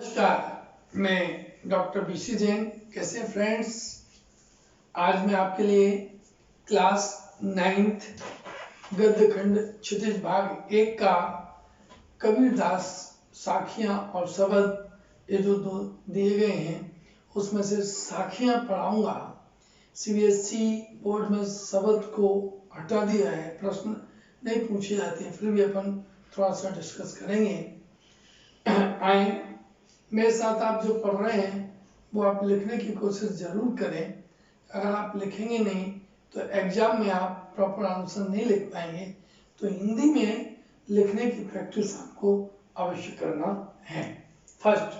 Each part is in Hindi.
नमस्कार, मैं डॉक्टर बीसी जैन। कैसे हैं फ्रेंड्स? आज मैं आपके लिए क्लास 9th गद्य खंड क्षितिज भाग 1 का कबीरदास साखियां और शब्द ये जो दो दिए गए हैं उसमें से साखियां पढ़ाऊंगा। सीबीएसई बोर्ड में शब्द को हटा दिया है, प्रश्न नहीं पूछे जाते, फिर भी अपन थोड़ा सा डिस्कस करेंगे। आए मेरे साथ आप जो पढ़ रहे हैं वो आप लिखने की कोशिश जरूर करें। अगर आप लिखेंगे नहीं तो एग्जाम में आप प्रॉपर आंसर नहीं लिख पाएंगे, तो हिंदी में लिखने की प्रैक्टिस आपको अवश्य करना है। फर्स्ट,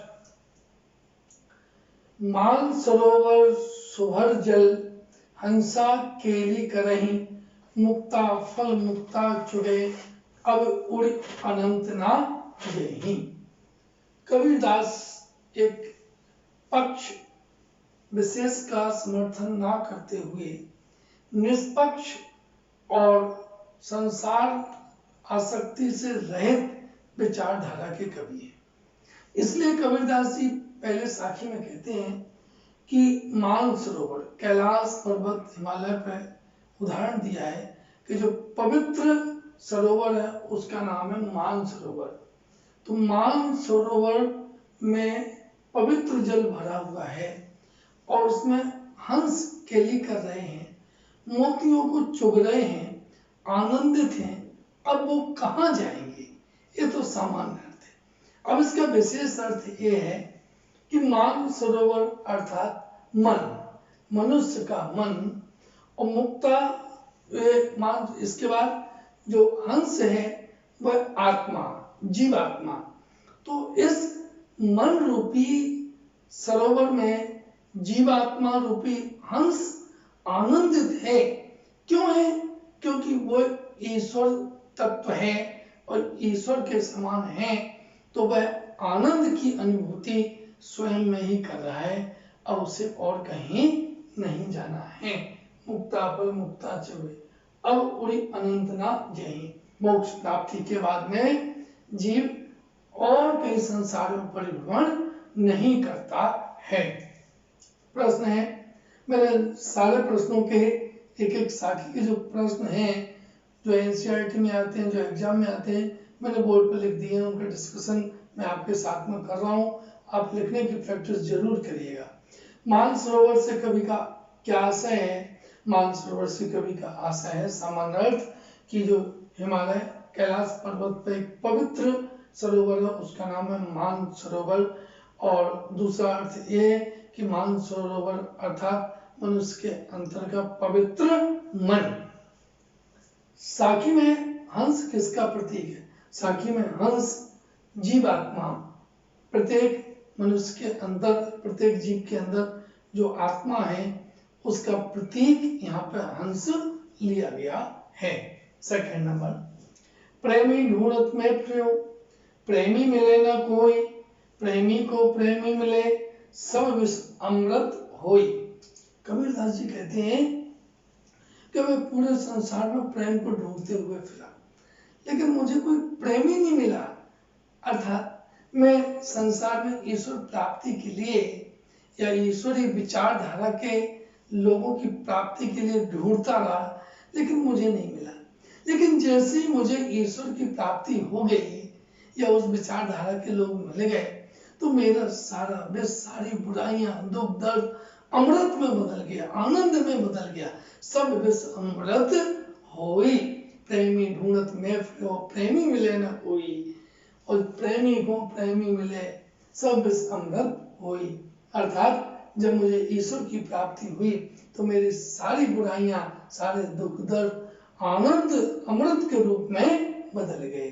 मान सरोवर सुभर जल, हंसा केली करही, मुक्ता फल मुक्ता चुड़े, अब उड़ अनंत ना जेहि। कबीरदास एक पक्ष विशेष का समर्थन ना करते हुए निष्पक्ष और संसार आसक्ति से रहित विचारधारा के कवि हैं। इसलिए कबीरदास जी पहले साखी में कहते हैं कि मानसरोवर, कैलाश पर्वत हिमालय पर उदाहरण दिया है कि जो पवित्र सरोवर है उसका नाम है मानसरोवर। तो मानसरोवर में पवित्र जल भरा हुआ है और उसमें हंस केली कर रहे हैं, मोतियों को चुग रहे हैं, आनंदित हैं। अब वो कहाँ जाएंगे? ये तो सामान्य अर्थ है। अब इसका विशेष अर्थ ये है कि मानसरोवर अर्थात मन, मनुष्य का मन, और मुक्ता मान, इसके बाद जो हंस है वह आत्मा, जीवात्मा। तो इस मन रूपी सरोवर में जीवात्मा रूपी हंस आनंदित है। क्यों है? क्योंकि वो ईश्वर तत्व है और ईश्वर के समान है, तो वह आनंद की अनुभूति स्वयं में ही कर रहा है, अब उसे और कहीं नहीं जाना है। मुक्ता फल मुक्ता चुड़े, अब उड़ी अनंत ना जेहि। मोक्ष प्राप्ति के बाद में जीव और कहीं संसार में परिभ्रमण नहीं करता है। प्रश्न है, मेरे सारे प्रश्नों के एक एक साखी के जो प्रश्न हैं, जो एनसीईआरटी में आते हैं, जो एग्जाम में आते हैं, मैंने बोर्ड पर लिख दिए हैं। उनका डिस्कशन मैं आपके साथ में कर रहा हूँ। आप लिखने की प्रैक्टिस जरूर करिएगा। मानसरोवर से कवि का क्या आशय है? मानसरोवर से कवि का आशय है सामान्य अर्थ कि जो हिमालय कैलाश पर्वत पर एक पवित्र सरोवर है उसका नाम है मानसरोवर। और दूसरा अर्थ ये है कि मानसरोवर अर्थात मनुष्य के अंतर का पवित्र मन। साखी में हंस किसका प्रतीक है? साखी में हंस जीवात्मा, प्रत्येक मनुष्य के अंदर, प्रत्येक जीव के अंदर जो आत्मा है उसका प्रतीक यहाँ पे हंस लिया गया है। सेकंड नंबर, प्रेमी ढूंढत में प्रियो, प्रेमी मिले ना कोई, प्रेमी को प्रेमी मिले, सब विष अमृत होई। कबीरदास जी कहते हैं कि मैं पूरे संसार में प्रेम को ढूंढते हुए फिरा, लेकिन मुझे कोई प्रेमी नहीं मिला। अर्थात मैं संसार में ईश्वर प्राप्ति के लिए या ईश्वरीय विचारधारा के लोगों की प्राप्ति के लिए ढूंढता रहा, लेकिन मुझे नहीं मिला। लेकिन जैसे ही मुझे ईश्वर की प्राप्ति हो गई या उस विचारधारा के लोग मिल गए, तो मेरा सारा विष, सारी बुराइयां, दुख दर्द अमृत में बदल गया, आनंद में बदल गया। सब विष अमृत होई, प्रेमी ढूंढत में फिरो, प्रेमी मिले ना कोई, और प्रेमी को प्रेमी मिले, सब विष अमृत होई। अर्थात जब मुझे ईश्वर की प्राप्ति हुई तो मेरी सारी बुराइयां, सारे दुख दर्द आनंद अमृत के रूप में बदल गए।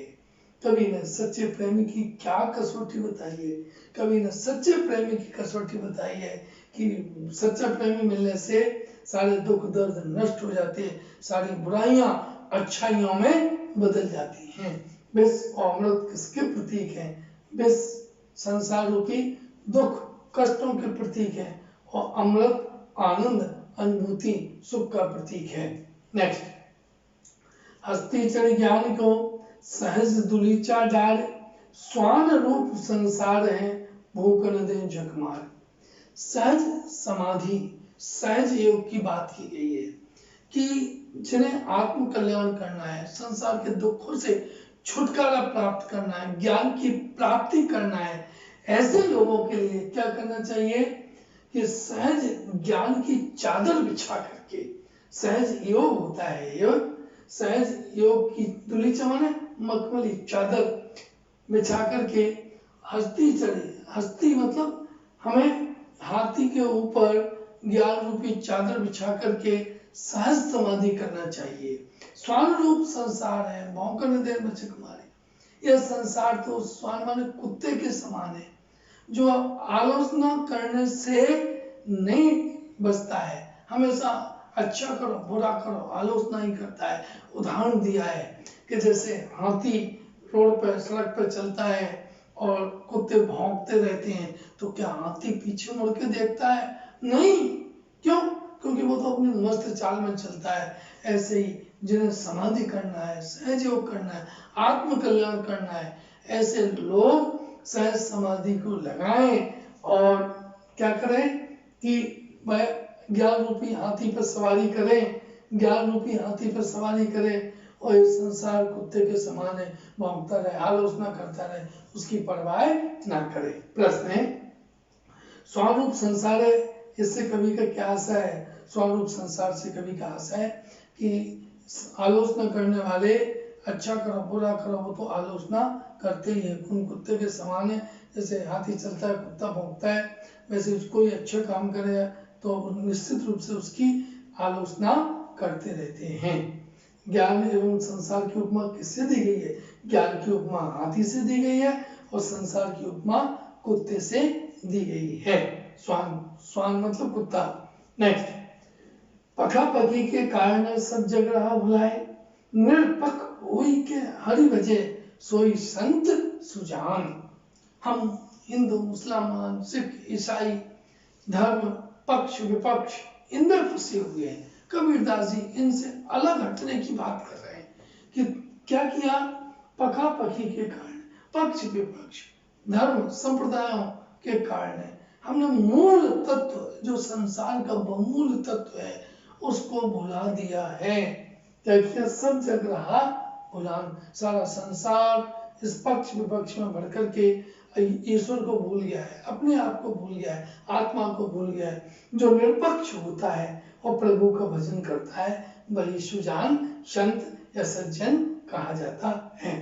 कभी ने सच्चे प्रेमी की क्या कसौटी बताई है? कभी ने सच्चे प्रेमी की कसौटी बताई है कि सच्चा प्रेमी मिलने से सारे दुख दर्द नष्ट हो जाते, सारी बुराइयां अच्छाइयों में बदल जाती हैं। विष और अमृत किसके प्रतीक हैं? विष संसार रूपी दुख कष्टों के प्रतीक है और अमृत आनंद अनुभूति सुख का प्रतीक है। नेक्स्ट, हस्ती चढ़ ज्ञान को सहज दुलीचा डार, स्वान रूप संसार है भूख न दे जग मार। सहज समाधि, सहज योग की बात की गई है कि जिन्हें आत्म कल्याण करना है, संसार के दुखों से छुटकारा प्राप्त करना है, ज्ञान की प्राप्ति करना है, ऐसे लोगों के लिए क्या करना चाहिए कि सहज ज्ञान की चादर बिछा करके, सहज योग होता है योग, सहज योग की दुली चमन मखमली चादर बिछा करके हस्ती चढ़े, हस्ती मतलब हमें हाथी के ऊपर ज्ञान रूपी चादर बिछा करके सहज समाधि करना चाहिए। स्वान रूप संसार है, भौंकन देर बचक मारे। यह संसार तो स्वान माने कुत्ते के समान है, जो आलोचना करने से नहीं बचता है, हमेशा अच्छा करो बुरा करो आलोचना ही करता है। उदाहरण दिया है कि जैसे हाथी रोड पर सड़क पर चलता है और कुत्ते भौंकते रहते हैं, तो क्या हाथी पीछे मुड़ के देखता है? नहीं। क्यों? क्योंकि वो तो अपनी मस्त चाल में चलता है। ऐसे ही जिन्हें समाधि करना है, सहज योग करना है, आत्म कल्याण करना है, ऐसे लोग सहज समाधि को लगाएं और क्या करें कि वह ज्ञान रूपी हाथी पर सवारी करें, ज्ञान रूपी हाथी पर सवारी करें और इस संसार कुत्ते के समान है, भौंकता रहे, आलोचना करता रहे, उसकी परवाह ना करे। प्रश्न है, स्वरूप संसार है, इससे कवि का क्या आशा है? स्वरूप संसार से कवि का आशा है कि आलोचना करने वाले अच्छा करो बुरा करो, वो तो आलोचना करते ही है, उन कुत्ते के समान है। जैसे हाथी चलता है कुत्ता भौंकता है, वैसे कोई अच्छा काम करे तो निश्चित रूप से उसकी आलोचना करते रहते हैं। ज्ञान एवं संसार की उपमा किससे दी गई है? ज्ञान की उपमा हाथी से दी गई है और संसार की उपमा कुत्ते से दी गई है। स्वान, स्वान मतलब कुत्ता। नेक्स्ट, पखा पखी के कारण सब जग रहा भुलाए, निरपक हुई के हरि भजे सोई संत सुजान। हम हिंदू मुसलमान सिख ईसाई धर्म पक्ष विपक्ष इनमें फंसे हुए हैं। कबीरदास जी इनसे अलग हटने की बात कर रहे हैं कि क्या किया? पखा पखी के कारण, पक्ष विपक्ष धर्म संप्रदायों के कारण हमने मूल तत्व जो संसार का बहुमूल तत्व है उसको भुला दिया है। क्या सब जग रहा भुलान, सारा संसार इस पक्ष विपक्ष में भर करके ईश्वर को भूल गया है, अपने आप को भूल गया है, आत्मा को भूल गया है। जो निरपक्ष होता है और प्रभु का भजन करता है वही सुजान संत या सज्जन कहा जाता है।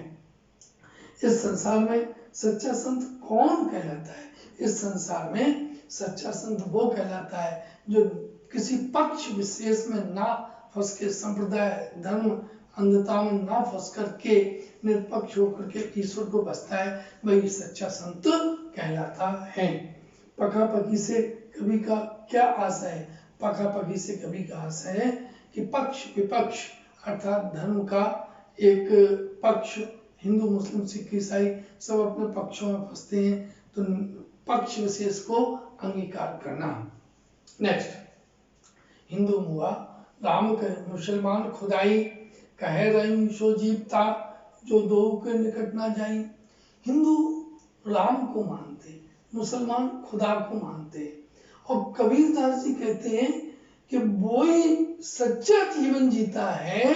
इस संसार में सच्चा संत कौन कहलाता है? इस संसार में सच्चा संत वो कहलाता है जो किसी पक्ष विशेष में ना फंस के, संप्रदाय धर्म अंधता में ना फंस करके निरपक्ष होकर के ईश्वर को बसता है, वही सच्चा संत कहलाता है। पखा पखी से कवि का क्या आशा है? पखा पखी से कवि का आशा है कि पक्ष विपक्ष अर्थात धर्म का एक पक्ष, हिंदू मुस्लिम सिख ईसाई सब अपने पक्षों में फंसते हैं, तो पक्ष विशेष को अंगीकार करना। नेक्स्ट, हिंदू हुआ राम कहे मुसलमान खुदाई, कहे रही सो जीवता जो दो के निकट ना जाई। हिंदू राम को मानते, मुसलमान खुदा को मानते, और कबीरदास जी कहते हैं कि वो ही सच्चा जीवन जीता है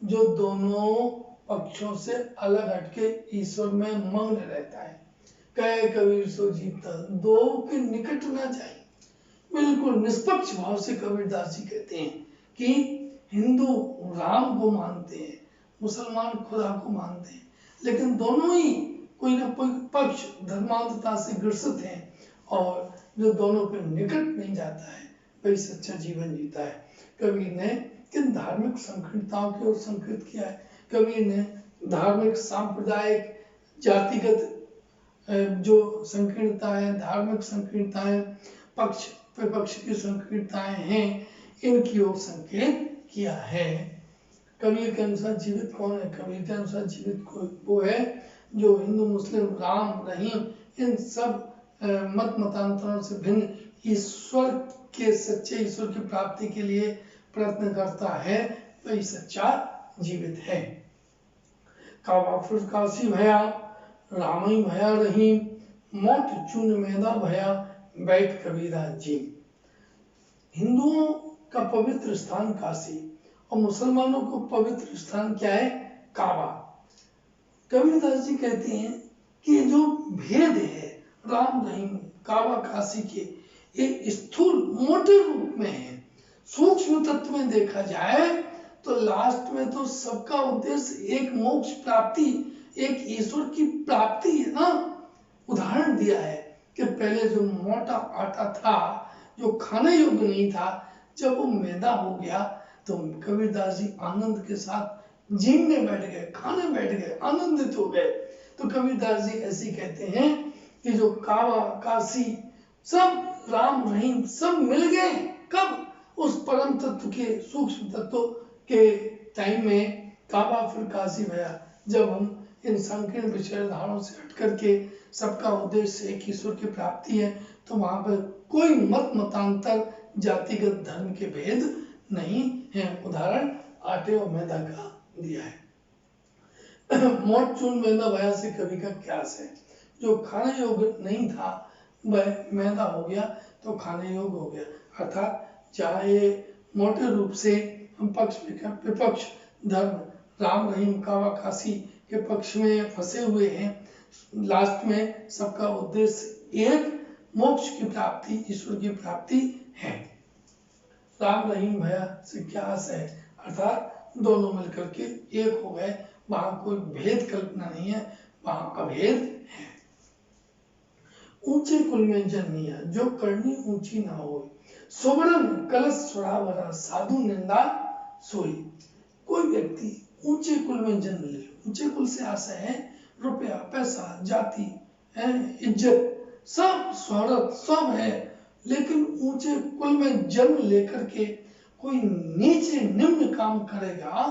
जो दोनों पक्षों से अलग हटके ईश्वर में मग्न रहता है। कहे कबीर सो जीवता दो के निकट ना जाए। बिल्कुल निष्पक्ष भाव से कबीरदास जी कहते हैं कि हिंदू राम को मानते हैं, मुसलमान खुदा को मानते हैं, लेकिन दोनों ही कोई ना कोई पक्ष धर्मांधता से ग्रसित हैं और जो दोनों के निकट नहीं जाता है वही सच्चा जीवन जीता है। कबीर ने किन धार्मिक संकीर्णताओं की ओर संकेत किया है? कबीर ने धार्मिक सांप्रदायिक जातिगत जो संकीर्णता है, धार्मिक संकीर्णताएं, पक्ष विपक्ष की संकीर्णताएं हैं, इनकी ओर संकेत किया है। कबीर के अनुसार जीवित कौन है? कबीर के अनुसार जीवित वो है जो हिंदू मुस्लिम राम रहीम इन सब मत मतांतरों से भिन्न ईश्वर के सच्चे ईश्वर की प्राप्ति के लिए प्रयत्न करता है, वही सच्चा जीवित है। काशी भया रामई भया रहीम, मोट चून मैदा भया बैठ कबीरा जी। हिंदुओं का पवित्र स्थान काशी और मुसलमानों को पवित्र स्थान क्या है? काबा। कबीरदास जी कहते हैं कि जो भेद है राम रहीम काबा काशी के, ये स्थूल मोटे रूप में है। सूक्ष्म तत्व में देखा जाए तो लास्ट में तो सबका उद्देश्य एक मोक्ष प्राप्ति, एक ईश्वर की प्राप्ति है ना। उदाहरण दिया है कि पहले जो मोटा आटा था, जो खाने योग्य नहीं था, जब वो मैदा हो गया तो कबीरदास जी आनंद के साथ जीने बैठ गए, खाने बैठ गए, आनंदित हो गए। तो कबीरदास जी ऐसे कहते हैं कि जो काबा काशी सब राम रहीम सब मिल गए कब? उस परम तत्व के सूक्ष्म तत्व के टाइम में काबा फिर काशी भया, जब हम इन संकीर्ण विचारधाराओं से हट करके सबका उद्देश्य एक ईश्वर की प्राप्ति है, तो वहां पर कोई मत मतांतर जातिगत धर्म के भेद नहीं है। उदाहरण आटे और मैदा का दिया है। मोट चून मैदा भया से कवि का क्यास है, जो खाने योग्य नहीं था वह मैदा हो गया तो खाने योग्य हो गया। अर्थात चाहे मोटे रूप से हम पक्ष विपक्ष धर्म राम रहीम काबा काशी के पक्ष में फंसे हुए हैं, लास्ट में सबका उद्देश्य एक मोक्ष की प्राप्ति, ईश्वर की प्राप्ति है। राम रहीम भया से क्या है? अर्थात दोनों मिलकर के एक हो गए, वहां कोई भेद कल्पना नहीं है, वहां अभेद है। ऊंचे कुल में जन्मिया जो करनी ऊंची ना हो, सुवर्ण कलश स्वरा भरा साधु निंदा सोई। कोई व्यक्ति ऊंचे कुल में जन्म ले, ऊंचे कुल से आशय है रुपया पैसा जाति इज्जत सब शोहरत सब है, लेकिन ऊंचे कुल में जन्म लेकर के कोई नीचे निम्न काम करेगा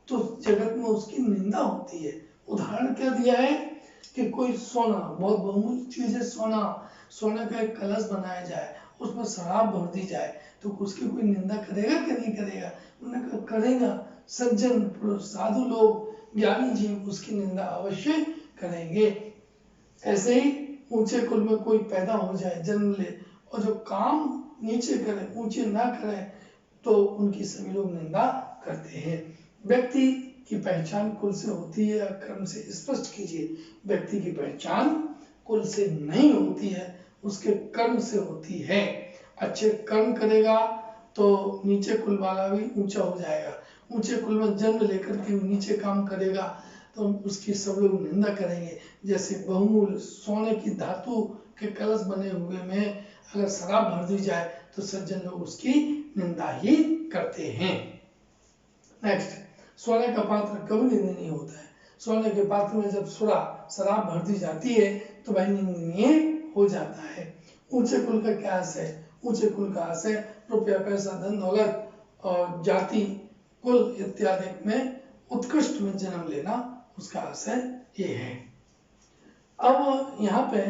तो जगत में उसकी निंदा होती है। उदाहरण क्या दिया है कि कोई सोना, बहुत बहुमूल्य चीज है सोना, सोने का एक कलश बनाया जाए, उसमें शराब भर दी जाए तो उसकी कोई निंदा करेगा कि नहीं करेगा? उन्होंने कहा करेगा। सज्जन साधु लोग ज्ञानी जीव उसकी निंदा अवश्य करेंगे। ऐसे ही ऊंचे कुल में कोई पैदा हो जाए, जन्म ले, और जो काम नीचे करे ऊंचे ना करे तो उनकी सभी लोग निंदा करते हैं। व्यक्ति की पहचान कुल से होती है या कर्म से? स्पष्ट कीजिए। व्यक्ति की पहचान कुल से नहीं होती है, उसके कर्म से होती है। अच्छे कर्म करेगा तो नीचे कुल वाला भी ऊंचा हो जाएगा, ऊंचे कुल में जन्म लेकर के नीचे काम करेगा तो उसकी सब लोग निंदा करेंगे। जैसे बहुमूल्य सोने की धातु के कलश बने हुए में अगर शराब भर दी जाए तो सज्जन लोग उसकी निंदा ही करते हैं। नेक्स्ट, सोने का पात्र कभी निंदनीय होता है। सोने के पात्र में जब शराब भर दी जाती है तो वह निंदनीय हो जाता है। ऊंचे कुल का क्या आशय है? ऊंचे कुल का आशय रुपया पैसा धन दौलत और जाति कुल इत्यादि में उत्कृष्ट में जन्म लेना, उसका आशय ये है। अब यहाँ पे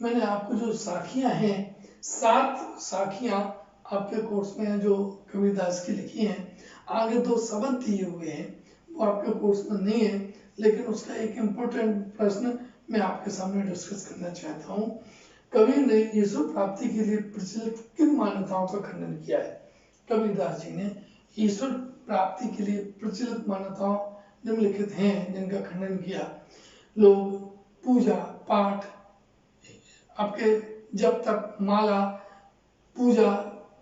मैंने आपको जो साखियां हैं, 7 साखियां आपके कोर्स में जो कबीरदास की लिखी हैं, आगे 2 शब्द दिए हुए हैं, वो आपके कोर्स में नहीं है, लेकिन उसका एक इम्पोर्टेंट प्रश्न मैं आपके सामने डिस्कस करना चाहता हूँ। कबीर ने ईश्वर प्राप्ति के लिए प्रचलित किन मान्यताओं का खंडन किया है? कबीरदास जी ने ईश्वर प्राप्ति के लिए प्रचलित मान्यताओं निम्नलिखित हैं जिनका खंडन किया। लोग पूजा पाठ, आपके जब तक माला, पूजा,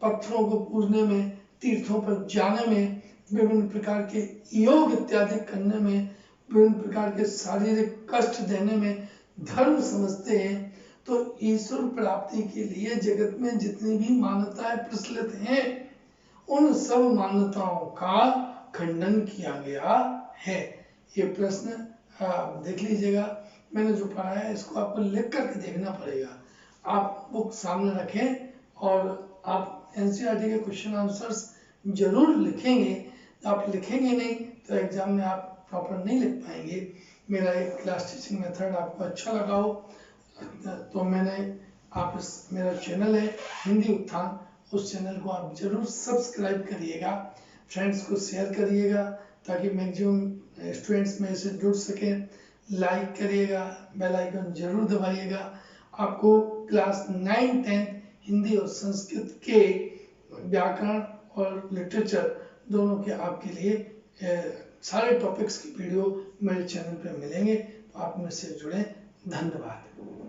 पत्थरों को पूजने में, तीर्थों पर जाने में, विभिन्न प्रकार के योग इत्यादि करने में, विभिन्न प्रकार के शारीरिक कष्ट देने में धर्म समझते हैं। तो ईश्वर प्राप्ति के लिए जगत में जितनी भी मान्यताएं प्रचलित हैं, उन सब मान्यताओं का खंडन किया गया है। ये प्रश्न देख लीजिएगा, मैंने जो पढ़ाया है इसको आपको लिख करके देखना पड़ेगा। आप बुक सामने रखें और आप एनसीईआरटी के क्वेश्चन आंसर्स जरूर लिखेंगे। आप लिखेंगे नहीं तो एग्जाम में आप प्रॉपर नहीं लिख पाएंगे। मेरा एक क्लास टीचिंग मेथड आपको अच्छा लगा हो तो मेरा चैनल है हिंदी उत्थान, उस चैनल को आप जरूर सब्सक्राइब करिएगा, फ्रेंड्स को शेयर करिएगा ताकि मैक्सिमम स्टूडेंट्स में से जुड़ सकें। लाइक करिएगा, बेल आइकन जरूर दबाइएगा। आपको क्लास 9, 10 हिंदी और संस्कृत के व्याकरण और लिटरेचर दोनों के आपके लिए सारे टॉपिक्स की वीडियो मेरे चैनल पे मिलेंगे, तो आप मुझसे जुड़े। धन्यवाद।